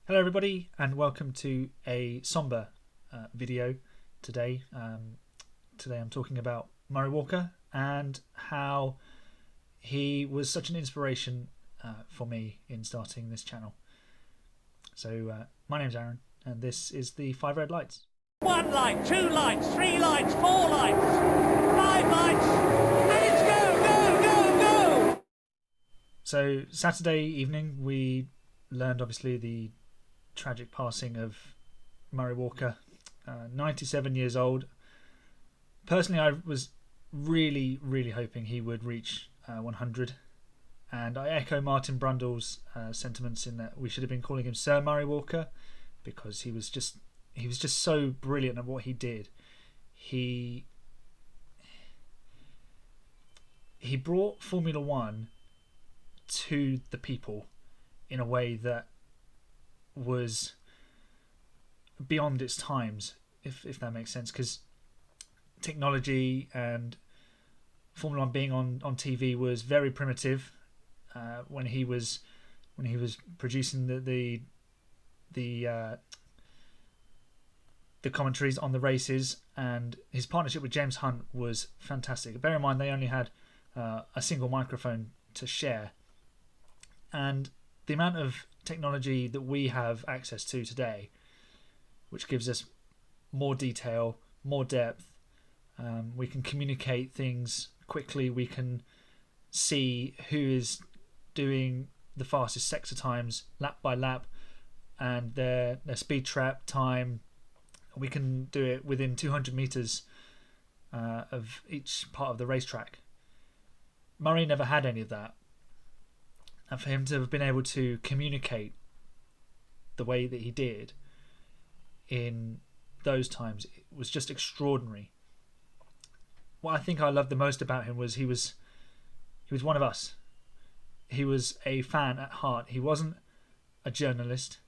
Hello everybody and welcome to a somber video today. Today I'm talking about Murray Walker and how he was such an inspiration for me in starting this channel. So my name's Aaron and this is the 5 Red Lights. 1 light, 2 lights, 3 lights, 4 lights, 5 lights, and it's go! So Saturday evening we learned obviously the tragic passing of Murray Walker, 97 years old. Personally, I was really hoping he would reach 100, and I echo Martin Brundle's sentiments in that we should have been calling him Sir Murray Walker, because he was just so brilliant at what he did. He brought Formula One to the people in a way that was beyond its times, if that makes sense, because technology and Formula One being on TV was very primitive when he was producing the commentaries on the races, and his partnership with James Hunt was fantastic. Bear in mind they only had a single microphone to share, and the amount of technology that we have access to today, which gives us more detail, more depth, we can communicate things quickly, we can see who is doing the fastest sector times lap by lap and their speed trap time. We can do it within 200 meters of each part of the racetrack. Murray never had any of that. And for him to have been able to communicate the way that he did in those times, it was just extraordinary. What I think I loved the most about him was he was one of us. He was a fan at heart. He wasn't a journalist.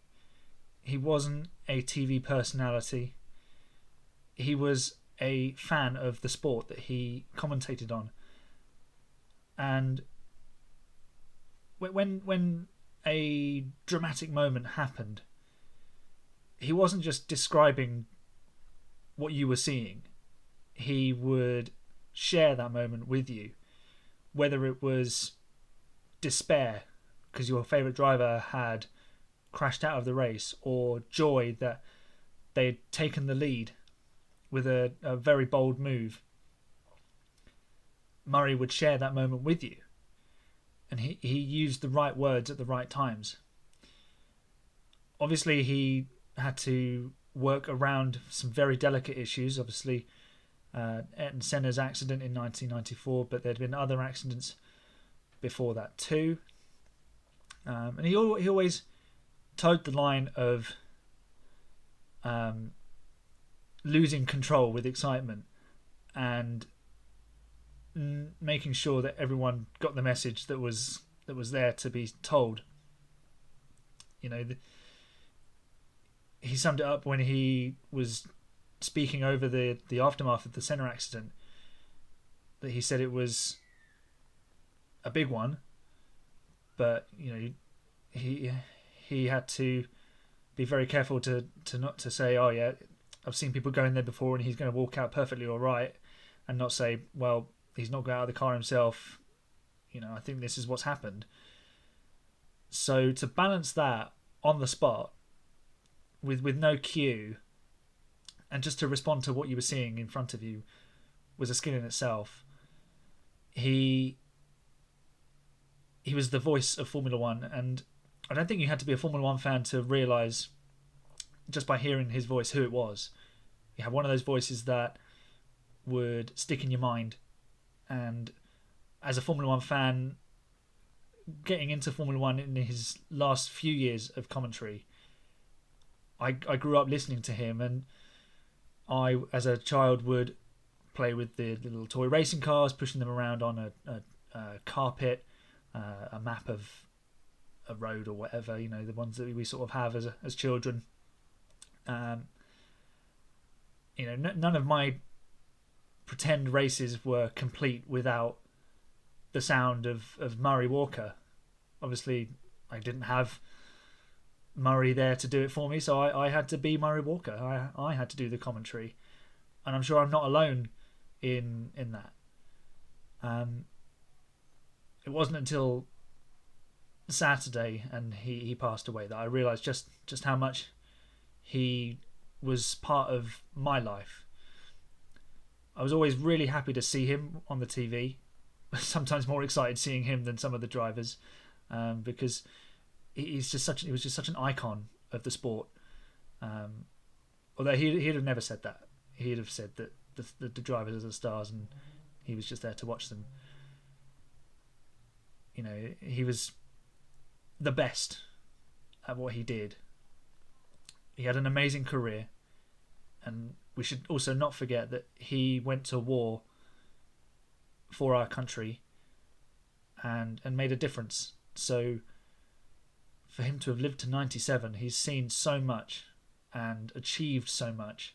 He wasn't a TV personality. He was a fan of the sport that he commentated on. And when a dramatic moment happened, he wasn't just describing what you were seeing. He would share that moment with you, whether it was despair because your favourite driver had crashed out of the race, or joy that they'd taken the lead with a very bold move. Murray would share that moment with you. And he used the right words at the right times. Obviously, he had to work around some very delicate issues. Obviously, Ayrton Senna's accident in 1994, but there'd been other accidents before that too. And he always towed the line of losing control with excitement and making sure that everyone got the message that was there to be told. You know, he summed it up when he was speaking over the aftermath of the Senna accident, that he said it was a big one, but you know, he had to be very careful to not to say, oh yeah, I've seen people go in there before and he's going to walk out perfectly all right, and not say, well, he's not got out of the car himself, you know, I think this is what's happened. So to balance that on the spot with no cue, and just to respond to what you were seeing in front of you, was a skill in itself. He was the voice of Formula One, and I don't think you had to be a Formula One fan to realise, just by hearing his voice, who it was. You had one of those voices that would stick in your mind. And as a Formula One fan, getting into Formula One in his last few years of commentary, I grew up listening to him, and I, as a child, would play with the little toy racing cars, pushing them around on a carpet, a map of a road or whatever, you know, the ones that we sort of have as children. You know, none of my pretend races were complete without the sound of Murray Walker. Obviously, I didn't have Murray there to do it for me, so I had to be Murray Walker. I had to do the commentary, and I'm sure I'm not alone in that. It wasn't until Saturday and he passed away that I realised just how much he was part of my life. I was always really happy to see him on the TV. Sometimes more excited seeing him than some of the drivers, because he was just such an icon of the sport. Although he'd have never said that. He'd have said that the drivers are the stars and he was just there to watch them. You know, he was the best at what he did. He had an amazing career, and we should also not forget that he went to war for our country and made a difference. So for him to have lived to 97, he's seen so much and achieved so much.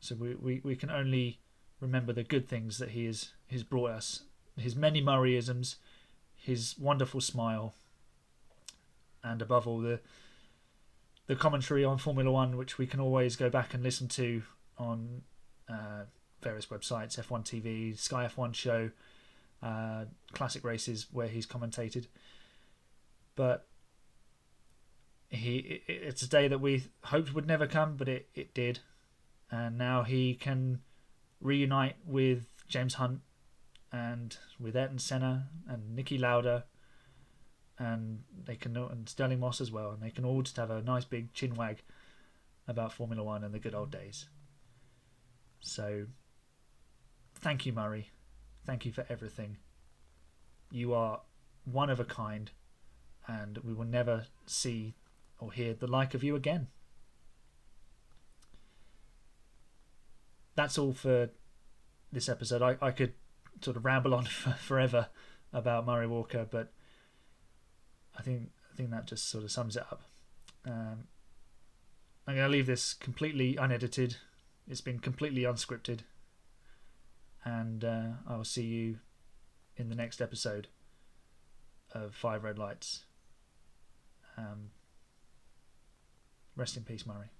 So we can only remember the good things that he's brought us. His many Murrayisms, his wonderful smile, and above all the commentary on Formula One, which we can always go back and listen to on various websites, F1 TV, Sky F1 Show, classic races where he's commentated. But it's a day that we hoped would never come, but it did. And now he can reunite with James Hunt and with Ayrton Senna and Niki Lauda, and Sterling Moss as well, and they can all just have a nice big chin wag about Formula One and the good old days. So thank you, Murray. Thank you for everything. You are one of a kind, and we will never see or hear the like of you again. That's all for this episode. I could sort of ramble on forever about Murray Walker, but I think that just sort of sums it up. I'm going to leave this completely unedited. It's been completely unscripted, and I'll see you in the next episode of 5 Red Lights. Rest in peace, Murray.